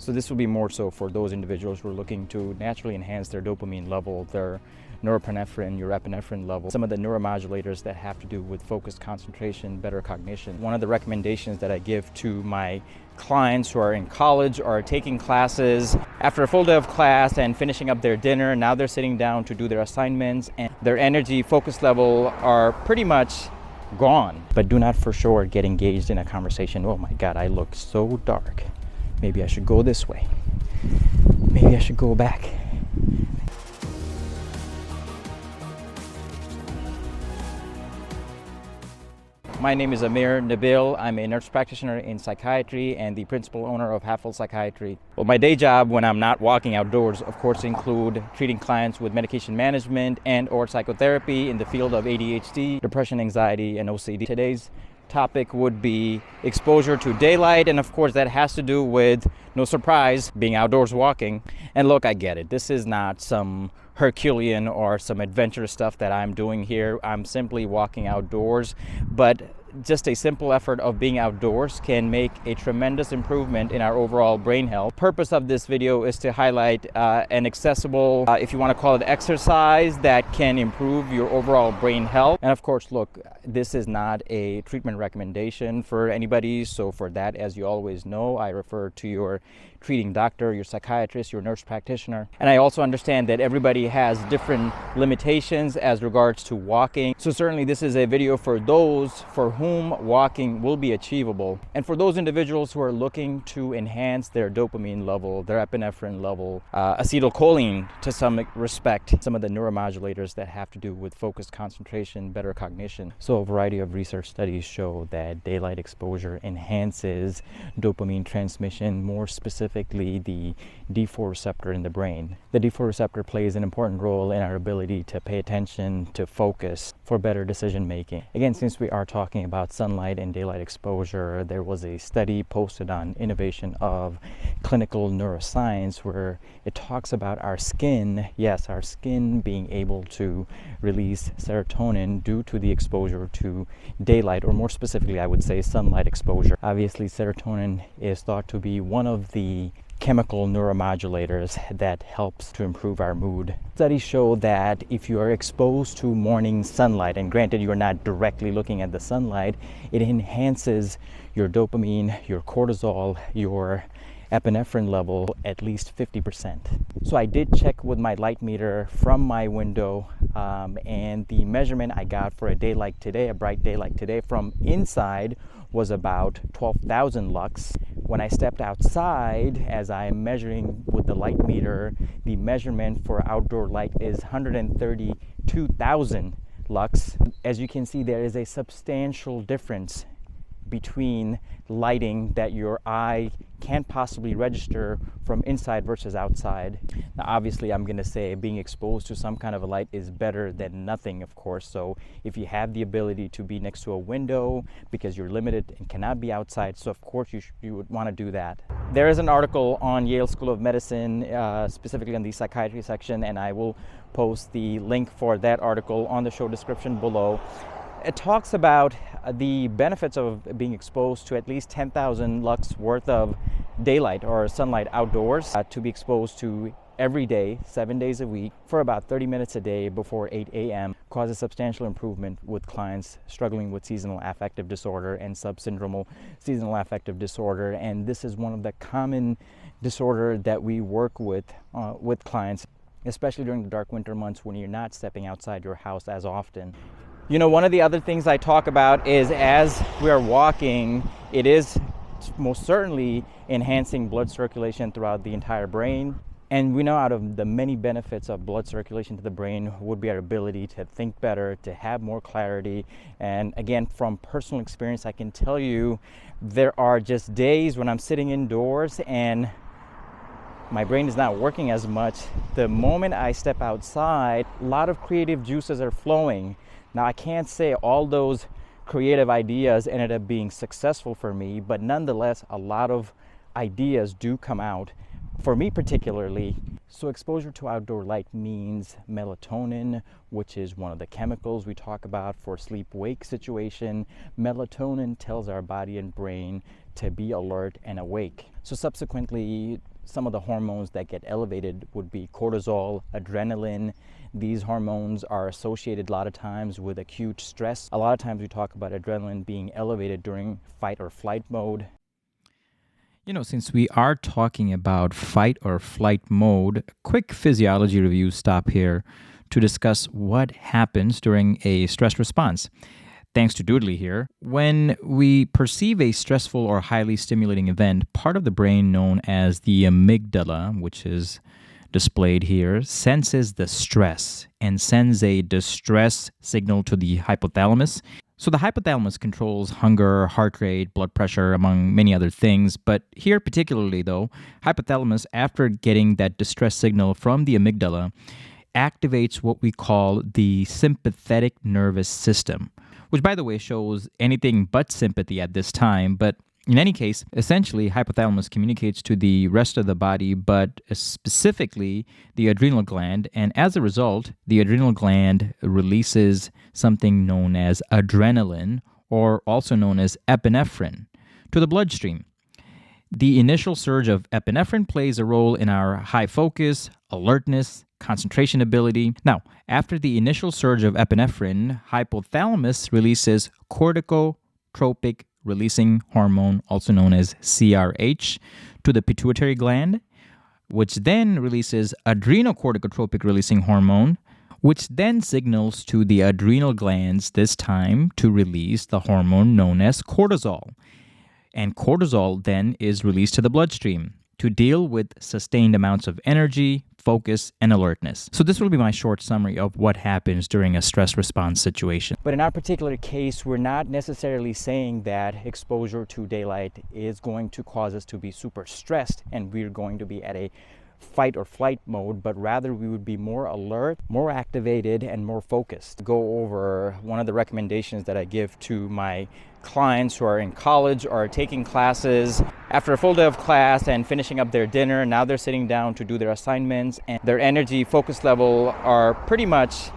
So this will be more so for those individuals who are looking to naturally enhance their dopamine level, their norepinephrine, your epinephrine level, some of the neuromodulators that have to do with focused concentration, better cognition. One of the recommendations that I give to my clients who are in college or are taking classes after a full day of class and finishing up their dinner, now they're sitting down to do their assignments and their energy, focus level are pretty much gone. But do not for sure get engaged in a conversation. Oh my God, I look so dark. Maybe I should go this way. Maybe I should go back. My name is Amir Nabil. I'm a nurse practitioner in psychiatry and the principal owner of Half Full Psychiatry. Well, my day job when I'm not walking outdoors, of course, include treating clients with medication management and or psychotherapy in the field of ADHD, depression, anxiety, and OCD. Today's topic would be exposure to daylight, and of course that has to do with, no surprise, being outdoors walking. And look, I get it. This is not some Herculean or some adventurous stuff that I'm doing here. I'm simply walking outdoors, but just a simple effort of being outdoors can make a tremendous improvement in our overall brain health. Purpose of this video is to highlight an accessible, if you want to call it exercise, that can improve your overall brain health. And of course, look, this is not a treatment recommendation for anybody. So for that, as you always know, I refer to your treating doctor, your psychiatrist, your nurse practitioner. And I also understand that everybody has different limitations as regards to walking. So certainly this is a video for those for whom walking will be achievable. And for those individuals who are looking to enhance their dopamine level, their epinephrine level, acetylcholine to some respect, some of the neuromodulators that have to do with focused concentration, better cognition. So a variety of research studies show that daylight exposure enhances dopamine transmission, more specifically the D4 receptor in the brain. The D4 receptor plays an important role in our ability to pay attention, to focus, for better decision making. Again, since we are talking about sunlight and daylight exposure, there was a study posted on Innovation of Clinical Neuroscience where it talks about our skin, yes, our skin being able to release serotonin due to the exposure to daylight, or more specifically, I would say sunlight exposure. Obviously, serotonin is thought to be one of the chemical neuromodulators that helps to improve our mood. Studies show that if you are exposed to morning sunlight, and granted you're not directly looking at the sunlight, it enhances your dopamine, your cortisol, your epinephrine level at least 50%. So I did check with my light meter from my window, and the measurement I got for a day like today, a bright day like today, from inside was about 12,000 lux. When I stepped outside, as I am measuring with the light meter, the measurement for outdoor light is 132,000 lux. As you can see, there is a substantial difference between lighting that your eye can't possibly register from inside versus outside. Now obviously I'm going to say being exposed to some kind of a light is better than nothing, of course. So if you have the ability to be next to a window because you're limited and cannot be outside, so of course you would want to do that. There is an article on Yale School of Medicine, specifically on the psychiatry section, and I will post the link for that article on the show description below. It talks about the benefits of being exposed to at least 10,000 lux worth of daylight or sunlight outdoors, to be exposed to every day, 7 days a week, for about 30 minutes a day before 8 a.m. causes substantial improvement with clients struggling with seasonal affective disorder and subsyndromal seasonal affective disorder. And this is one of the common disorder that we work with clients, especially during the dark winter months when you're not stepping outside your house as often. You know, one of the other things I talk about is as we are walking, it is most certainly enhancing blood circulation throughout the entire brain. And we know out of the many benefits of blood circulation to the brain would be our ability to think better, to have more clarity. And again, from personal experience, I can tell you there are just days when I'm sitting indoors and my brain is not working as much. The moment I step outside, a lot of creative juices are flowing. Now, I can't say all those creative ideas ended up being successful for me, but nonetheless, a lot of ideas do come out, for me particularly. So exposure to outdoor light means melatonin, which is one of the chemicals we talk about for sleep-wake situation. Melatonin tells our body and brain to be alert and awake. So subsequently, some of the hormones that get elevated would be cortisol, adrenaline. These hormones are associated a lot of times with acute stress. A lot of times we talk about adrenaline being elevated during fight or flight mode. Since we are talking about fight or flight mode, a quick physiology review stop here to discuss what happens during a stress response. Thanks to Doodly here. When we perceive a stressful or highly stimulating event, part of the brain known as the amygdala, which is displayed here, senses the stress and sends a distress signal to the hypothalamus. So the hypothalamus controls hunger, heart rate, blood pressure, among many other things. But here particularly though, hypothalamus, after getting that distress signal from the amygdala, activates what we call the sympathetic nervous system, which by the way shows anything but sympathy at this time. But in any case, essentially hypothalamus communicates to the rest of the body, but specifically the adrenal gland. And as a result, the adrenal gland releases something known as adrenaline, or also known as epinephrine, to the bloodstream. The initial surge of epinephrine plays a role in our high focus, alertness, concentration ability. Now, after the initial surge of epinephrine, hypothalamus releases corticotropic releasing hormone, also known as CRH, to the pituitary gland, which then releases adrenocorticotropic releasing hormone, which then signals to the adrenal glands this time to release the hormone known as cortisol. And cortisol then is released to the bloodstream to deal with sustained amounts of energy, focus, and alertness. So this will be my short summary of what happens during a stress response situation. But in our particular case, we're not necessarily saying that exposure to daylight is going to cause us to be super stressed and we're going to be at a fight or flight mode, but rather we would be more alert, more activated, and more focused. Go over one of the recommendations that I give to my clients who are in college or are taking classes. After a full day of class and finishing up their dinner, now they're sitting down to do their assignments and their energy, focus level are pretty much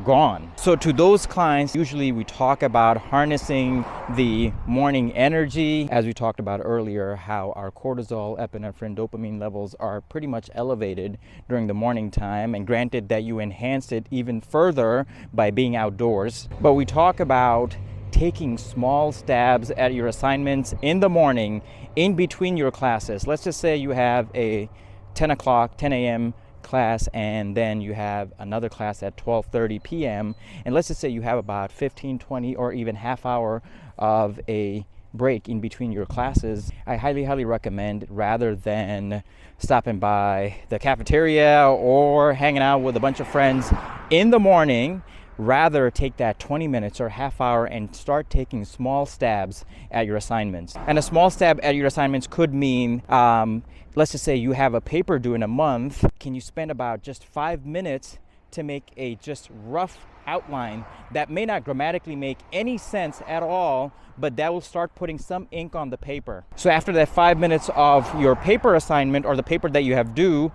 gone. So to those clients, usually we talk about harnessing the morning energy. As we talked about earlier, how our cortisol, epinephrine, dopamine levels are pretty much elevated during the morning time, and granted that you enhance it even further by being outdoors. But we talk about taking small stabs at your assignments in the morning in between your classes. Let's just say you have a 10 a.m. class and then you have another class at 12:30 p.m. and let's just say you have about 15, 20 or even half hour of a break in between your classes. I highly recommend, rather than stopping by the cafeteria or hanging out with a bunch of friends in the morning, rather take that 20 minutes or half hour and start taking small stabs at your assignments. And a small stab at your assignments could mean, let's just say you have a paper due in a month. Can you spend about just 5 minutes to make a just rough outline that may not grammatically make any sense at all, but that will start putting some ink on the paper. So after that 5 minutes of your paper assignment or the paper that you have due,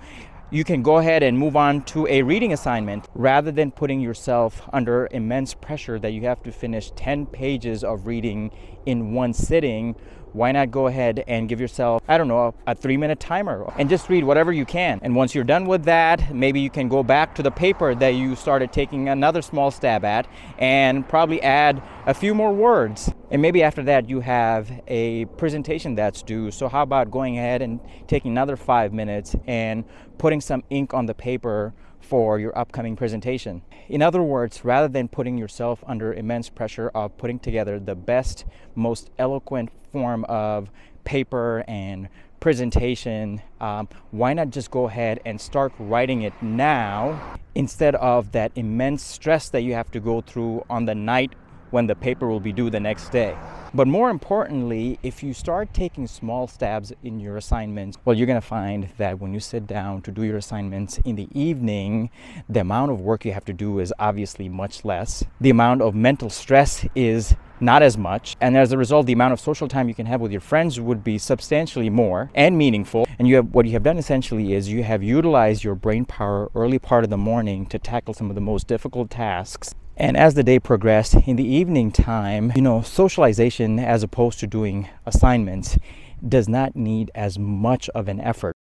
you can go ahead and move on to a reading assignment, rather than putting yourself under immense pressure that you have to finish 10 pages of reading in one sitting. Why not go ahead and give yourself, a 3-minute timer and just read whatever you can. And once you're done with that, maybe you can go back to the paper that you started taking another small stab at and probably add a few more words. And maybe after that you have a presentation that's due. So how about going ahead and taking another 5 minutes and putting some ink on the paper for your upcoming presentation? In other words, rather than putting yourself under immense pressure of putting together the best, most eloquent form of paper and presentation, why not just go ahead and start writing it now, instead of that immense stress that you have to go through on the night when the paper will be due the next day. But more importantly, if you start taking small stabs in your assignments, well, you're going to find that when you sit down to do your assignments in the evening, the amount of work you have to do is obviously much less. The amount of mental stress is not as much. And as a result, the amount of social time you can have with your friends would be substantially more and meaningful. And what you have done essentially is you have utilized your brain power early part of the morning to tackle some of the most difficult tasks. And as the day progressed, in the evening time, socialization as opposed to doing assignments does not need as much of an effort.